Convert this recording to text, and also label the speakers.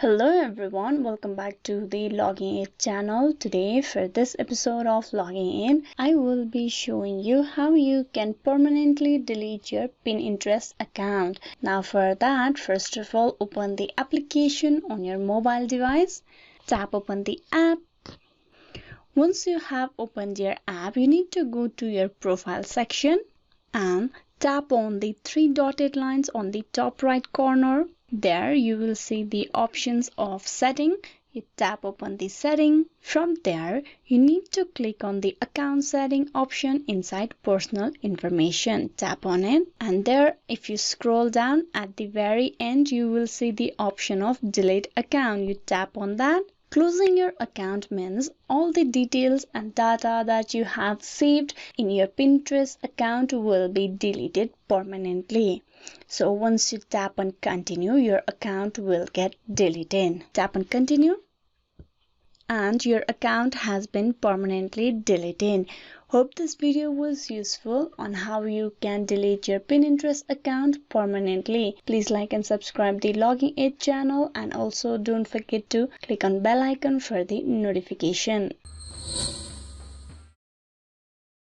Speaker 1: Hello everyone, welcome back to the Logging In channel. Today for this episode of Logging In, I will be showing you how you can permanently delete your Pinterest account. Now for that, first of all, open the application on your mobile device. Tap open the app. Once you have opened your app, you need to go to your profile section and tap on the three dotted lines on the top right corner. There you will see the options of setting. You tap open the setting. From there you need to click on the account setting option inside personal information. Tap on it, and there if you scroll down at the very end you will see the option of delete account. You tap on that. Closing your account means all the details and data that you have saved in your Pinterest account will be deleted permanently. So once you tap on continue, your account will get deleted. Tap on continue and your account has been permanently deleted. Hope this video was useful on how you can delete your Pinterest account permanently. Please like and subscribe the Logging In channel, and also don't forget to click on bell icon for the notification.